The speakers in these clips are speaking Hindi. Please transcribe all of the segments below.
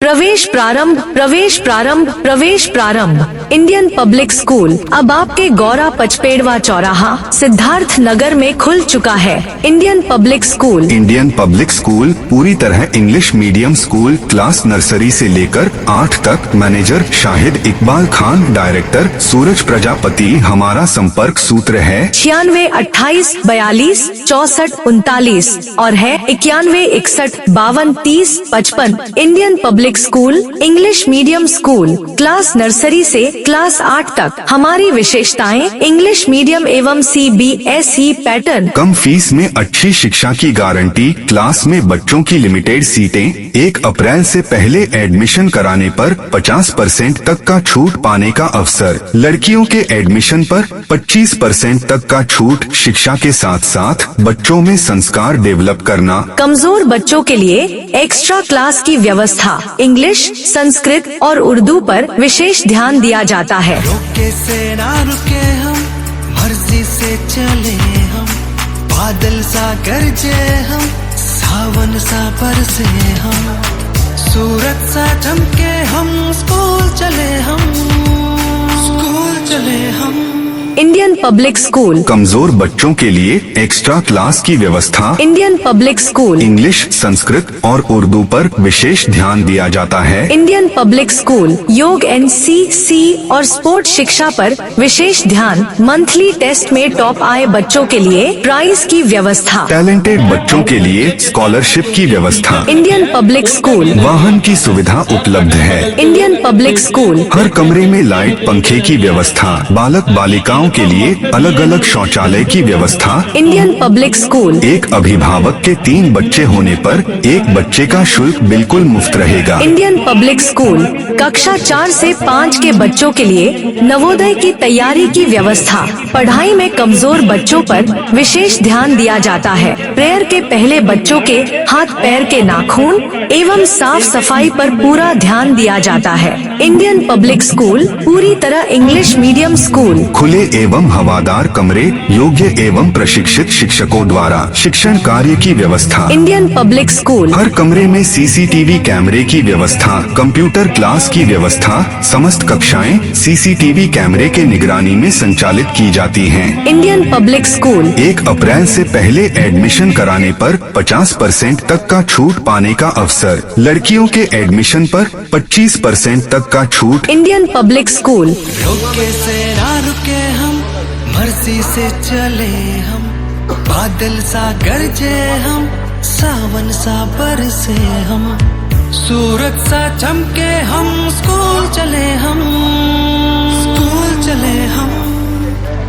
प्रवेश प्रारंभ, प्रवेश प्रारंभ, प्रवेश प्रारंभ। इंडियन पब्लिक स्कूल अब आपके गौरा पचपेड़वा चौराहा सिद्धार्थ नगर में खुल चुका है। इंडियन पब्लिक स्कूल पूरी तरह English medium school. Class nursery से लेकर 8 तक। मैनेजर शाहिद इकबाल खान, डायरेक्टर सूरज प्रजापति। हमारा संपर्क सूत्र है 96 28 42 64 39 और है 91 61 52 30 55। Indian public school English medium school, class nursery से क्लास 8 तक। हमारी विशेषताएं इंग्लिश मीडियम एवं CBSE पैटर्न। कम फीस में अच्छी शिक्षा की गारंटी। क्लास में बच्चों की लिमिटेड सीटें। 1 अप्रैल से पहले एडमिशन कराने पर 50% तक का छूट पाने का अवसर। लड़कियों के एडमिशन पर 25% तक का छूट। शिक्षा के साथ साथ बच्चों में संस्कार डेवलप करना। कमजोर बच्चों के लिए एक्स्ट्रा क्लास की व्यवस्था। इंग्लिश, संस्कृत और उर्दू पर विशेष ध्यान दिया जाता है। रुके से ना रुके हम, मर्जी से चले हम। बादल सा गरजे हम, सावन सा बरसे हम। सूरज सा चमके हम, स्कूल चले हम, स्कूल चले हम। इंडियन पब्लिक स्कूल कमजोर बच्चों के लिए एक्स्ट्रा क्लास की व्यवस्था। Indian public school English, Sanskrit और उर्दू पर विशेष ध्यान दिया जाता है। इंडियन पब्लिक स्कूल योग, NCC और स्पोर्ट्स शिक्षा पर विशेष ध्यान। मंथली टेस्ट में टॉप आए बच्चों के लिए प्राइज की व्यवस्था। टैलेंटेड बच्चों के लिए स्कॉलरशिप की व्यवस्था। इंडियन पब्लिक स्कूल वाहन की सुविधा उपलब्ध है। इंडियन पब्लिक स्कूल हर कमरे में लाइट, पंखे की व्यवस्था। बालक बालिकाओं के लिए अलग अलग शौचालय की व्यवस्था। इंडियन पब्लिक स्कूल एक अभिभावक के 3 बच्चे होने पर 1 बच्चे का शुल्क बिल्कुल मुफ्त रहेगा। इंडियन पब्लिक स्कूल कक्षा 4 से 5 के बच्चों के लिए नवोदय की तैयारी की व्यवस्था। पढ़ाई में कमजोर बच्चों पर विशेष ध्यान दिया जाता है। प्रेयर के पहले बच्चों के हाथ पैर के नाखून एवं साफ सफाई पर पूरा ध्यान दिया जाता है। इंडियन पब्लिक स्कूल पूरी तरह इंग्लिश मीडियम स्कूल। खुले एवं हवादार कमरे, योग्य एवं प्रशिक्षित शिक्षकों द्वारा शिक्षण कार्य की व्यवस्था। इंडियन पब्लिक स्कूल हर कमरे में CCTV कैमरे की व्यवस्था। कंप्यूटर क्लास की व्यवस्था। समस्त कक्षाएं CCTV कैमरे के निगरानी में संचालित की जाती हैं। इंडियन पब्लिक स्कूल 1 अप्रैल से पहले एडमिशन कराने पर 50% तक का छूट पाने का अवसर। लड़कियों के एडमिशन पर 25% तक का छूट। इंडियन पब्लिक स्कूल रुके से ना रुके हम, मर्जी से चले हम। बादल सा गरजे हम, सावन सा बरसे हम। सूरज सा चमके हम, स्कूल चले हम, स्कूल चले हम।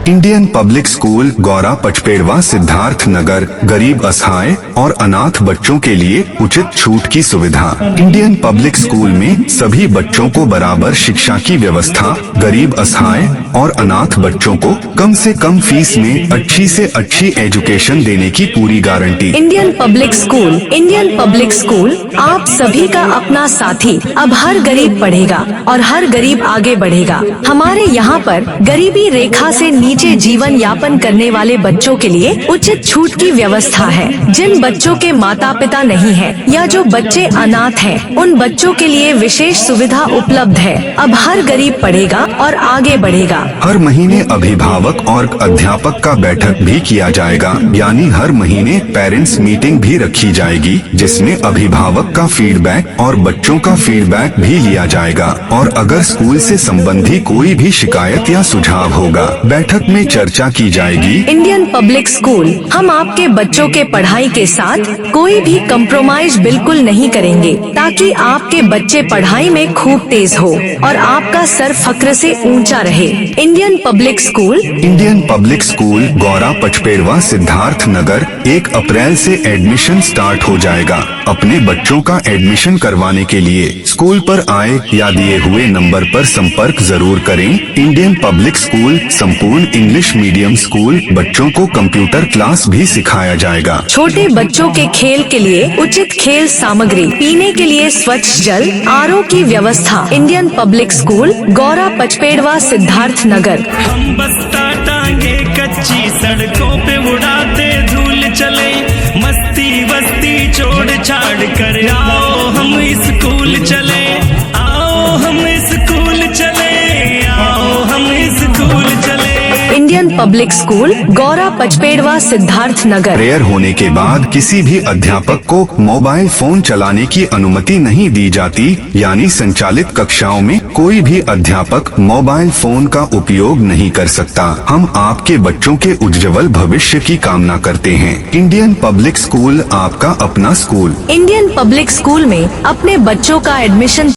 Indian public school Gaura Pachpedwa Siddharth Nagar. गरीब, असहाय और अनाथ बच्चों के लिए उचित छूट की सुविधा। इंडियन पब्लिक स्कूल में सभी बच्चों को बराबर शिक्षा की व्यवस्था। गरीब, असहाय और अनाथ बच्चों को कम से कम फीस में अच्छी से अच्छी एजुकेशन देने की पूरी गारंटी। इंडियन पब्लिक स्कूल आप सभी का अपना साथी। अब हर गरीब पढ़ेगा और हर गरीब आगे बढ़ेगा। हमारे यहाँ पर गरीबी रेखा से नीचे जीवन यापन करने वाले बच्चों के लिए उचित छूट की व्यवस्था है। जिन बच्चों के माता पिता नहीं हैं या जो बच्चे अनाथ हैं, उन बच्चों के लिए विशेष सुविधा उपलब्ध है। अब हर गरीब पढ़ेगा और आगे बढ़ेगा। हर महीने अभिभावक और अध्यापक का बैठक भी किया जाएगा। यानी हर महीने पेरेंट्स मीटिंग भी रखी जाएगी, जिसमें अभिभावक का फीडबैक और बच्चों का फीडबैक भी लिया जाएगा। और अगर स्कूल से संबंधी कोई भी शिकायत या सुझाव होगा, बैठक में चर्चा की जाएगी। इंडियन पब्लिक स्कूल हम आपके बच्चों के पढ़ाई के साथ कोई भी कंप्रोमाइज बिल्कुल नहीं करेंगे, ताकि आपके बच्चे पढ़ाई में खूब तेज हो और आपका सर फक्र से ऊंचा रहे। Indian public school Gaura Pachpedwa Siddharth Nagar. 1 अप्रैल से एडमिशन स्टार्ट हो जाएगा। अपने बच्चों का एडमिशन करवाने के लिए स्कूल पर आए या दिए हुए नंबर पर संपर्क जरूर करें। इंडियन पब्लिक स्कूल संपूर्ण इंग्लिश मीडियम स्कूल। बच्चों को कंप्यूटर क्लास भी सिखाया जाएगा। छोटे बच्चों के खेल के लिए उचित खेल सामग्री, पीने के लिए स्वच्छ जल, RO की व्यवस्था। Indian public school Gaura Pachpedwa Siddharth Nagar. हम बस्ता टांगे कच्ची सड़कों पे उड़ाते धूल चले, मस्ती बस्ती छोड़ छाड़ कर आओ हम स्कूल चले। पब्लिक स्कूल गौरा पचपेड़वा सिद्धार्थ नगर। प्रेयर होने के बाद किसी भी अध्यापक को मोबाइल फोन चलाने की अनुमति नहीं दी जाती, यानी संचालित कक्षाओं में कोई भी अध्यापक मोबाइल फोन का उपयोग नहीं कर सकता। हम आपके बच्चों के उज्जवल भविष्य की कामना करते हैं। इंडियन पब्लिक स्कूल, आपका अपना स्कूल। इंडियन पब्लिक स्कूल में अपने बच्चों का एडमिशन